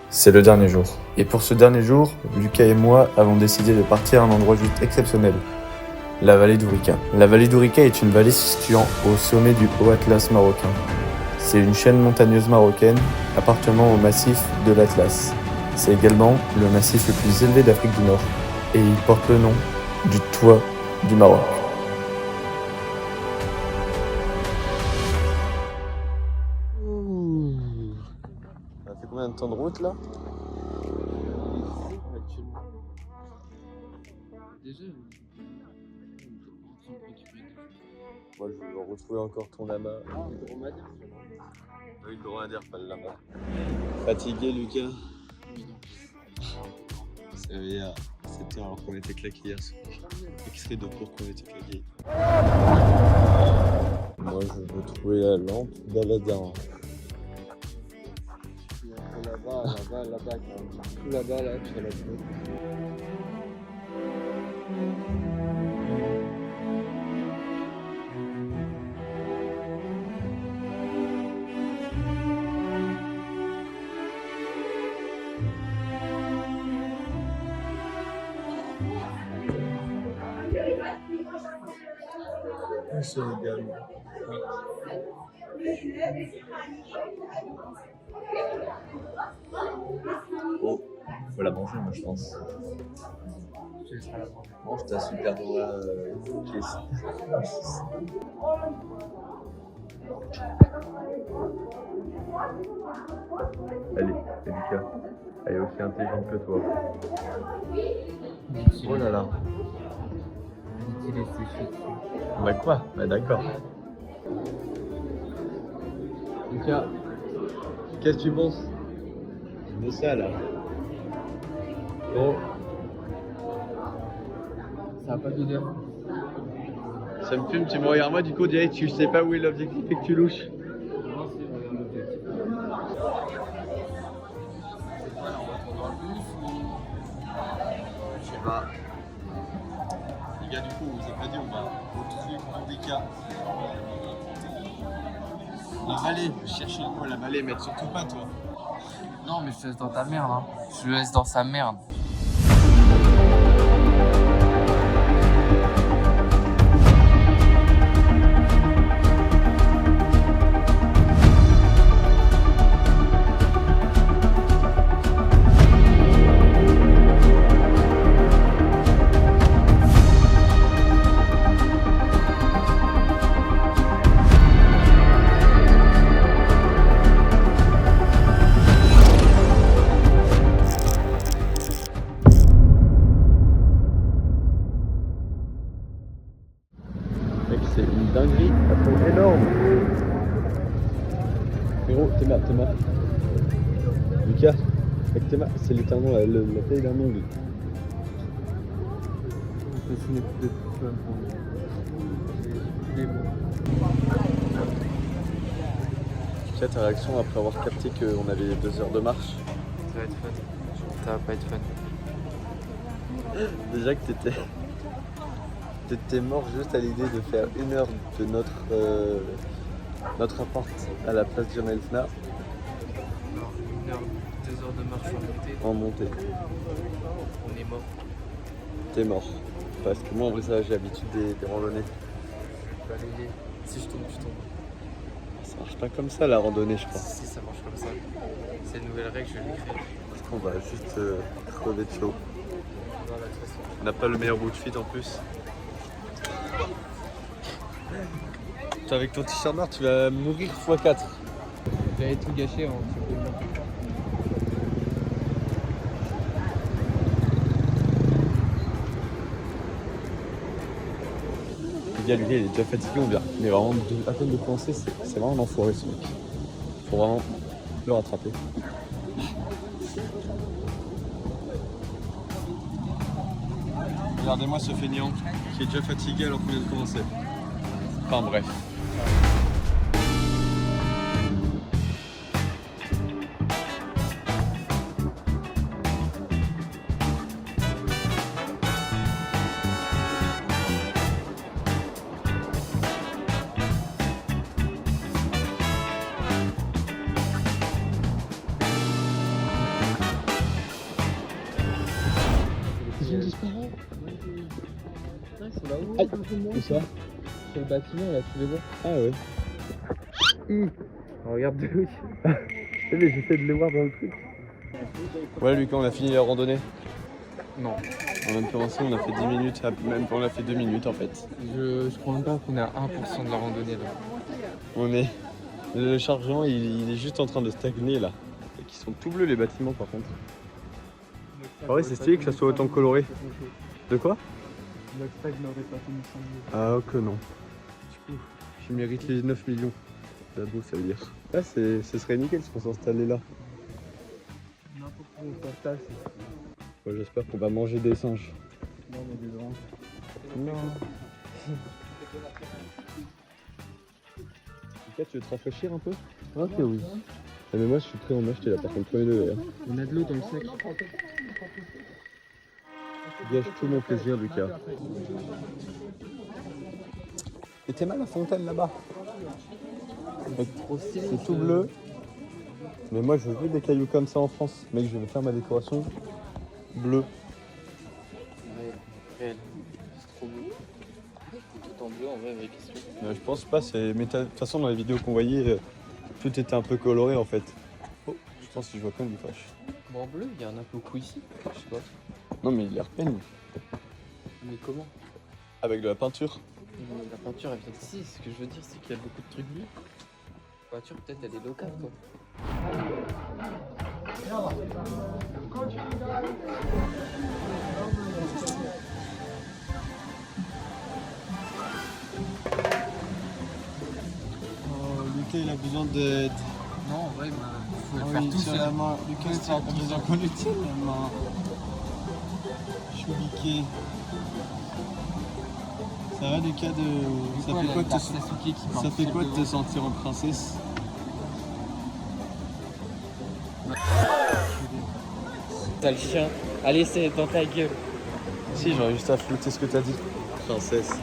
C'est le dernier jour. Et pour ce dernier jour, Lucas et moi avons décidé de partir à un endroit juste exceptionnel. La vallée d'Ourika. La vallée d'Ourika est une vallée situant au sommet du Haut Atlas marocain. C'est une chaîne montagneuse marocaine appartenant au massif de l'Atlas. C'est également le massif le plus élevé d'Afrique du Nord. Et il porte le nom du toit du Maroc. Ça fait combien de temps de route là? Déjà, Moi je veux retrouver encore ton lama. le dromadaire, Oui, le dromadaire, pas le lama. Fatigué Lucas? C'est réveillé à 7h alors qu'on était claqués hier soir. Extrait de cours qu'on était claqués. Moi je veux trouver la lampe d'Aladin. là-bas, tout là-bas, là, tu vas la trouver. C'est égal. Oh, faut la manger moi je pense. Mange ta super doigt caisse. Allez, c'est Lucas. Elle est aussi intelligente que toi. Oh là là. Bah quoi? Bah d'accord. Lucas, qu'est-ce que tu penses de ça là? Oh, Ça n'a pas d'odeur. ça me fume, tu me regardes moi du coup direct, tu sais pas où est l'objectif et que tu louches. Non, c'est regarde l'objectif. Je sais pas. Les gars, du coup, vous avez pas dit, on va au truc d'Ourika. La vallée, chercher quoi? La vallée, mais surtout pas toi. Non, mais je te laisse dans ta merde, hein. Je le laisse dans sa merde. Mec, c'est une dinguerie, elles sont énormes. Frérot, t'es mort. Lucas, mec, t'es mort, c'est littéralement la taille d'un ongle. Tu sais ta réaction après avoir capté qu'on avait 2 heures de marche? Ça va être fun. Ça va pas être fun. Déjà que t'étais mort juste à l'idée de faire 1 heure de notre appart à la place John Elfner Alors, 1 heure, 2 heures de marche en montée. on est mort. T'es mort. Parce que moi en vrai ça j'ai l'habitude des randonnées. Je vais aller aider. Si je tombe, tu tombes. Ça marche pas comme ça la randonnée je crois. Si ça marche comme ça, c'est une nouvelle règle, je vais l'écrire. Parce qu'on va juste crever de chaud. Voilà, de toute façon. On n'a pas le meilleur outfit en plus. Avec ton t-shirt noir tu vas mourir x4. J'avais tout gâché en Le gars lui il est déjà fatigué on vient. Mais vraiment à peine de commencer, c'est vraiment un enfoiré ce mec. Faut vraiment le rattraper. Regardez-moi ce feignant qui est déjà fatigué alors qu'on vient de commencer. Enfin bref. Putain, ils sont là-haut. Aïe. Où ça? Sur le bâtiment, là, tu les vois. Ah ouais. Regarde de oui. Mais j'essaie de les voir dans le truc. Ouais Lucas, on a fini la randonnée. Non. On vient de commencer, on a fait 10 minutes, même on a fait 2 minutes en fait. Je crois même pas qu'on est à 1% de la randonnée là. On est... Le chargement il est juste en train de stagner là. Et qui sont tout bleus les bâtiments par contre. Ah ouais, c'est stylé que ça soit autant coloré. De quoi? L'obstacle n'aurait pas fini sans mieux. Ah que non. Du coup, je mérite les 9 millions. C'est beau ça veut dire. Là ce serait nickel si on s'installait là. N'importe où on s'installe, c'est. Ouais, j'espère qu'on va manger des singes. Non, mais des grands. Non. Lucas, tu veux te rafraîchir un peu? Ok, oui. Ah, mais moi je suis prêt à en acheter là par contre, premier degré. On a de l'eau dans le sac. Gâche tout mon plaisir Lucas. Et t'es mal la fontaine là-bas. C'est tout bleu. Mais moi je veux des cailloux comme ça en France. Mec, je vais faire ma décoration bleue. Réel. C'est trop beau. C'est tout en bleu en vrai, vraie question. Je pense pas, mais de toute façon dans les vidéos qu'on voyait, tout était un peu coloré en fait. Oh, je pense que je vois quand même du flash. Bon, en bleu, il y a un peu coup ici. Je sais pas. Non mais il est repeint. Mais comment? Avec de la peinture. La peinture elle vient d'ici. Ce que je veux dire, c'est qu'il y a beaucoup de trucs bleus. La peinture, peut-être, elle est locale quoi. Oh, Lucas il a besoin d'aide. Non, en vrai, faut le Oh, faire il tout tient seul. la main. Lucas il a besoin qu'on lui tienne la main. Je suis piqué. Ça va Lucas de... Ça fait quoi de te... Ça fait quoi de te sentir en princesse? T'as le chien. Allez, c'est dans ta gueule. Si, j'aurais juste à flouter ce que t'as dit. Princesse.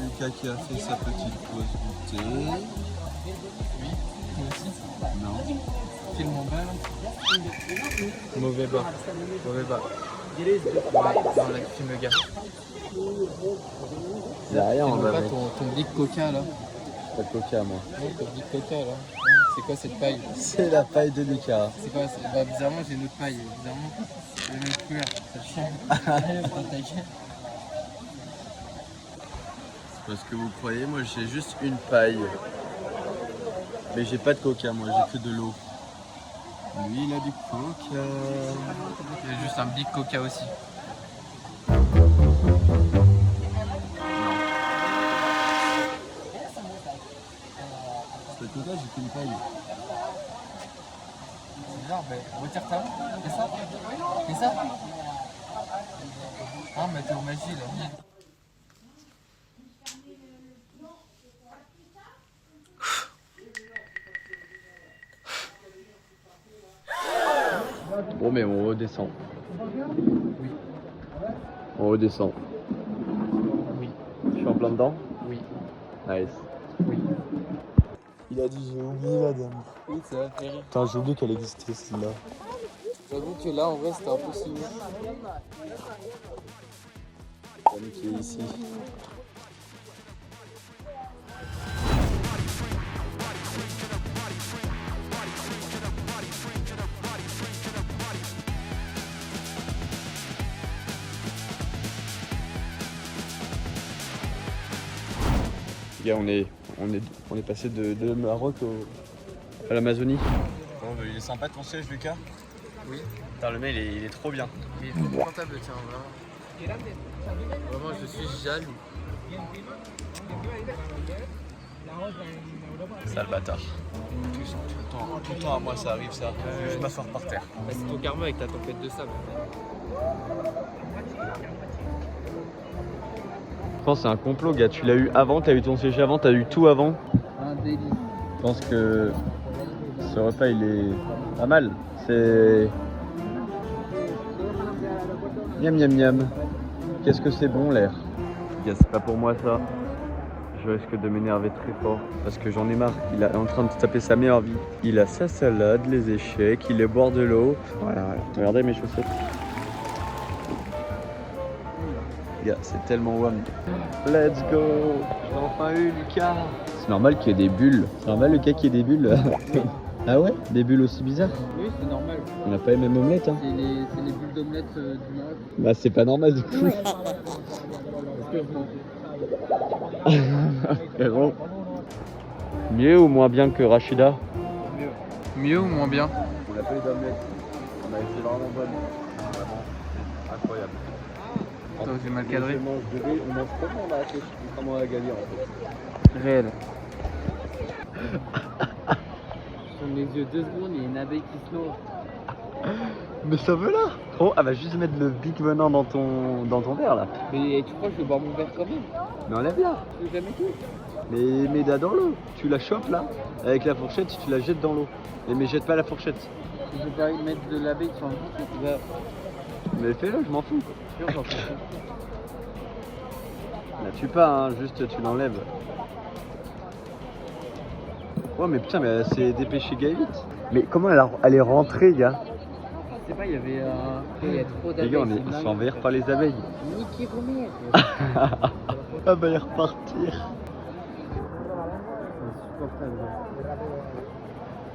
Lucas qui a fait sa petite pause du thé. Toi aussi. Non. Quel mon bas là? Mauvais bas. Mauvais bas. Ouais, non, là tu me gars. Il y a rien en bas. Pas ton big coca là. Pas de coca moi. Non, ton big coca là. C'est quoi cette paille? C'est la paille de Lucas. C'est quoi? Bah, bizarrement, j'ai une autre paille. Bizarrement, c'est la même couleur. C'est le chien. Dans ta gueule. Parce que vous croyez, moi j'ai juste une paille. Mais j'ai pas de coca, moi j'ai que de l'eau. Lui il a du coca. J'ai juste un big coca aussi. Pas de coca, j'ai qu'une paille. C'est bizarre, mais retire ta main. Fais ça. Fais ça. Ah, mais t'es en magie là. Bon mais on redescend. Oui. On redescend. Oui. Je suis en plein dedans. Oui. Nice. Oui. Il a dit j'ai oublié la dame. Oui, ça va faire rire. Putain, j'ai oublié qu'elle existait celle-là. J'avoue que là, en vrai, c'était impossible. Dame qui est ici. Les gars, on est passé de Maroc à l'Amazonie. Bon, bah, il est sympa ton siège, Lucas. Oui. Putain, le mec, il est trop bien. Il est trop confortable, tiens, vraiment. Vraiment, je suis jaloux. Sale bâtard. Tout le temps à moi ça arrive ça. Je vais juste m'asseoir par terre. Bah, c'est ton karma avec ta tempête de sable. Je pense que c'est un complot, gars. Tu l'as eu avant, t'as eu ton siège avant, t'as eu tout avant. Un délit. Je pense que Ce repas il est pas mal. C'est... Miam miam miam. Qu'est-ce que c'est bon l'air. Gars, c'est pas pour moi ça. Je risque de m'énerver très fort parce que j'en ai marre. Il est en train de taper sa meilleure vie. Il a sa salade, les échecs, il est boire de l'eau. Voilà. Regardez mes chaussettes. Gars, c'est tellement wham. Let's go. J'ai enfin eu Lucas. C'est normal qu'il y ait des bulles. C'est normal Lucas qu'il y ait des bulles. Ah ouais? Des bulles aussi bizarres? Oui, c'est normal. On n'a pas les mêmes omelettes hein. C'est les bulles d'omelette du Maroc. Bah c'est pas normal du coup. Frérot. Mieux ou moins bien que Rachida? Mieux ou moins bien? On n'a pas les omelettes. On a été vraiment bonne. Vraiment, c'est incroyable. Toi, j'ai mal cadré. On mange comment on a acheté contrairement à la galère en fait. Réel. Sur mes yeux 2 secondes, il y a une abeille qui se noie. Mais ça veut là. Oh, elle va juste mettre le big venin dans ton verre là. Mais tu crois que je vais boire mon verre quand même? Mais enlève là. Je vais jamais tout. Mais mets là dans l'eau. Tu la chopes là. Avec la fourchette, tu la jettes dans l'eau. Mais jette pas la fourchette. Je vais pas mettre de l'abeille sur un truc et tu vas. Mais fais-le, je m'en fous. Sûr, j'en fais tout. La tue pas, hein, juste tu l'enlèves. Ouais mais putain mais elle s'est dépêchée vite. Mais comment elle est rentrée gars? Je sais pas, il y avait il y a trop Les d'abeilles. gars on se fait envahir par les abeilles. Niquez vos mères. Ah bah il repartir.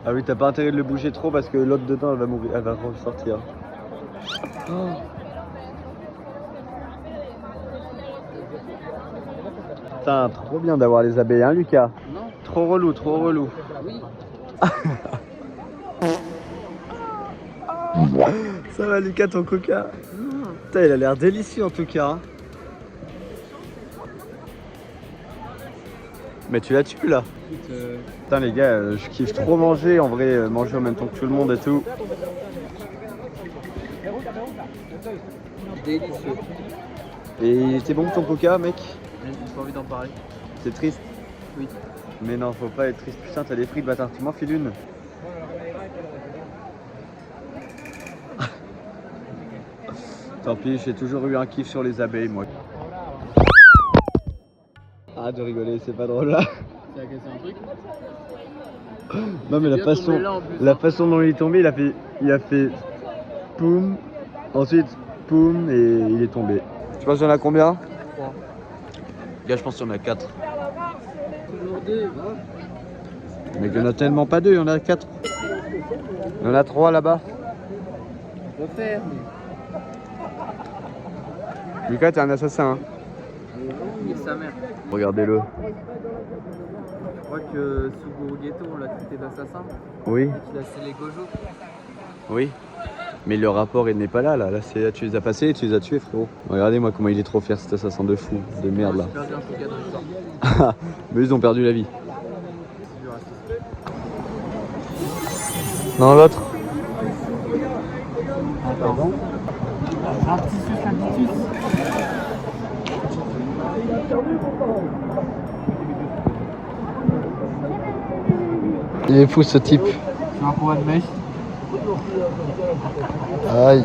Ah oui t'as pas intérêt de le bouger trop parce que l'autre dedans elle va mourir, elle va ressortir. Oh. Putain trop bien d'avoir les abeilles hein Lucas? Non. Trop relou, trop relou. Oui. Ça va Lucas ton coca? Putain il a l'air délicieux en tout cas hein. Mais tu la tues là. Putain les gars je kiffe trop manger en vrai, manger en même temps que tout le monde et tout. Délicieux. Et c'est bon ton coca mec? J'ai pas envie d'en parler. C'est triste? Oui. Mais non faut pas être triste, putain t'as des frites bâtard, tu m'en files une. Tant pis, j'ai toujours eu un kiff sur les abeilles moi. Arrête de rigoler, c'est pas drôle là. Ça a cassé un truc? Non mais la façon dont il est tombé, il a fait poum, ensuite poum et il est tombé. Tu penses qu'il y en a combien? 3. Gars je pense qu'il y en a 4. Toujours 2. Mais il y en a tellement pas 2, il y en a 4. Il y en a 3 là-bas. On peut faire, mais. Lucas t'es un assassin hein. Et sa mère. Regardez-le. Je crois que Suguru Ghetto, on l'a traité d'assassin. Oui. Et qu'il a scellé Gojo. Oui. Mais le rapport il n'est pas là. Là c'est tu les as passés et tu les as tués frérot. Regardez-moi comment il est trop fier cet assassin de fou, de merde là. J'ai perdu un truc dans l'histoire. Mais ils ont perdu la vie. Non l'autre. Pardon. Un petit sus. Il est fou ce type. C'est un courant de mèche. Aïe.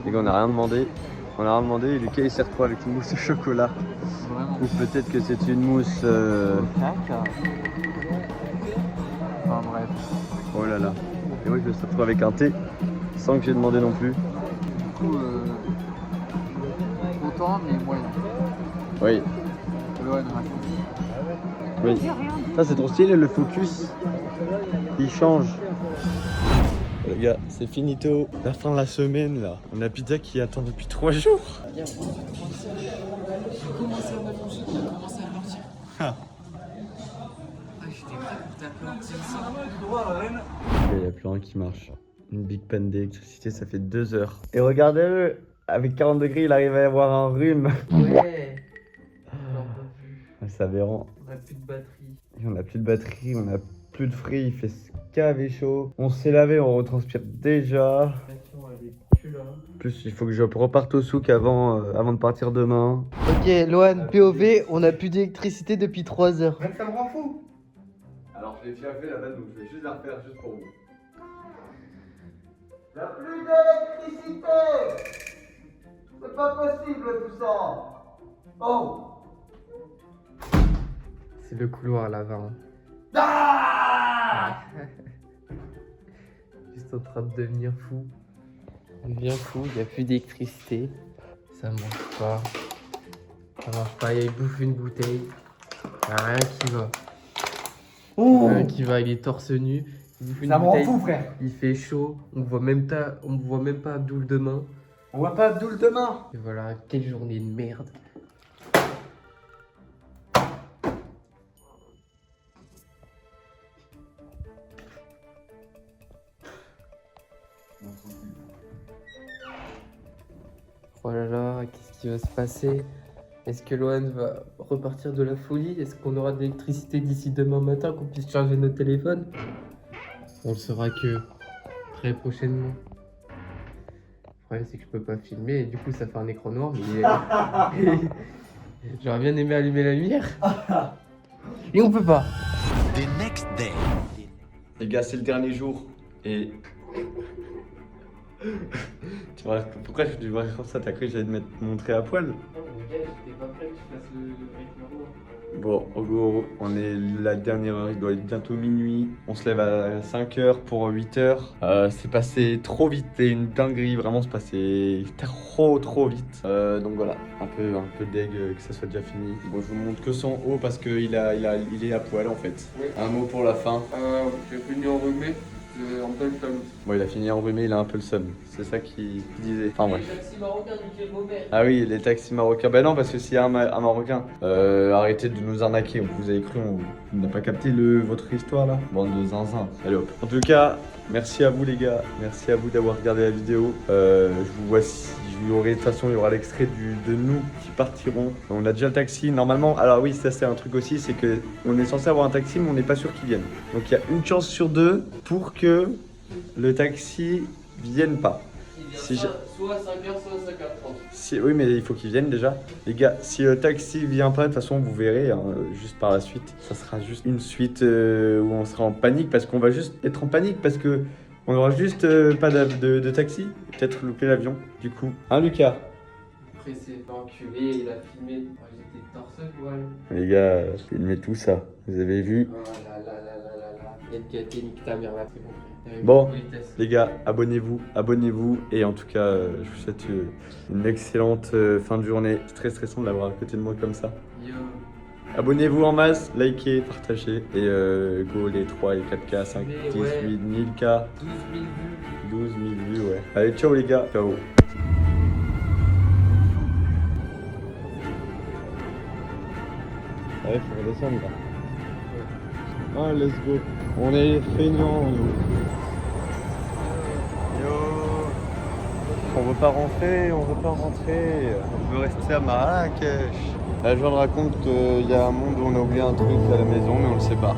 Les gars, on n'a rien demandé. Et Lucas il s'est retrouvé avec une mousse au chocolat. Vraiment. Ou peut-être que c'est une mousse. Caca. Enfin bref. Oh là là. Et moi je me suis retrouvé avec un thé sans que j'ai demandé non plus. Du coup, content mais moyen. Oui. Ouais, Oui. Ça c'est trop stylé le focus. Il change. Les gars, c'est finito. La fin de la semaine là. On a pizza qui attend depuis 3 jours. J'ai commencé à m'allonger, il a commencé à partir. Ah. J'étais prêt pour t'appeler un petit ici. Il y a plus rien qui marche. Une big panne d'électricité, ça fait 2 heures. Et regardez-le, avec 40 degrés, il arrive à avoir un rhume. Ouais. J'en peux plus. C'est aberrant. On a plus de batterie. Et on a plus de batterie, on a plus de free, il fait cavé chaud. On s'est lavé, on retranspire déjà. En plus, il faut que je reparte au souk avant de partir demain. Ok, Loan, POV, on a plus d'électricité depuis 3 heures. Ça me rend fou. Alors, je l'ai déjà fait là-bas, donc je vais juste la refaire juste pour vous. Y'a plus d'électricité. C'est pas possible tout ça. Oh. C'est le couloir là-bas. Ah. Juste en train de devenir fou. On devient fou, il n'y a plus d'électricité. Ça marche pas. Ça marche pas, il bouffe une bouteille. Il n'y a rien qui va. Rien qui va, il est torse nu. Il bouffe une Ça me rend bouteille. fou, frère. Il fait chaud, on voit même pas Abdoul demain. On voit pas Abdoul demain. Et voilà, quelle journée de merde. Oh là là, qu'est-ce qui va se passer? Est-ce que Loan va repartir de la folie? Est-ce qu'on aura de l'électricité d'ici demain matin, qu'on puisse charger nos téléphones? On le saura que très prochainement. Le problème, c'est que je peux pas filmer et du coup, ça fait un écran noir. Mais j'aurais bien aimé allumer la lumière. Et on peut pas. The next day. Les gars, c'est le dernier jour et. Tu vois, pourquoi je dis comme ça? T'as cru que j'allais te montrer à poil? Non, mais gars, j'étais pas prêt que je fasse le rythme roi. Bon, en gros, on est la dernière heure, il doit être bientôt minuit. On se lève à 5h pour 8h. C'est passé trop vite, c'est une dinguerie, vraiment, c'est passé trop vite. Donc voilà, un peu deg que ça soit déjà fini. Bon, je vous montre que son haut parce qu'il est à poil en fait. Oui. Un mot pour la fin. J'ai fini enrhumé, un peu le seum. Bon, il a fini enrhumé, il a un peu le seum. C'est ça qu'il disait. Enfin bref. Les taxis marocains, nickel mauvais. Ah oui, les taxis marocains. Ben non, parce que s'il y a un Marocain, arrêtez de nous arnaquer. Vous avez cru, on n'a pas capté votre histoire là. Bande de zinzin. Allez hop. En tout cas, merci à vous les gars. Merci à vous d'avoir regardé la vidéo. Je vous vois si. De toute façon, il y aura l'extrait de nous qui partirons. On a déjà le taxi. Normalement, alors oui, ça c'est un truc aussi, c'est que on est censé avoir un taxi, mais on n'est pas sûr qu'il vienne. Donc il y a une chance sur 2 pour que le taxi vienne pas. Il vient Si soit à 5h, soit à 5h30. Si, oui, mais il faut qu'il vienne déjà. Les gars, si le taxi vient pas, de toute façon, vous verrez, hein, juste par la suite, ça sera juste une suite où on sera en panique parce qu'on va juste être en panique parce que on aura juste pas de taxi. Et peut-être louper l'avion, du coup. Hein, Lucas? Après, c'est pas enculé, il a filmé. Oh, j'étais torse poil. Les gars, filmez tout ça. Vous avez vu? Oh là là là là là là. LKT, nique ta mère là, c'est bon. Bon, les gars, abonnez-vous. Et en tout cas, je vous souhaite une excellente fin de journée. C'est très stressant de l'avoir à côté de moi comme ça. Yo. Abonnez-vous en masse, likez, partagez. Et go les 3 et 4K, 5, Mais 10, ouais. 8, 1000K. 12 000 vues. 12 000 vues, ouais. Allez, ciao les gars. Ciao. Ouais, faut redescendre là. Ah, let's go. On est feignants, nous. Yo. On veut pas rentrer. On veut rester à Marrakech. Là, je viens de raconter qu'il y a un monde où on a oublié un truc à la maison, mais on le sait pas.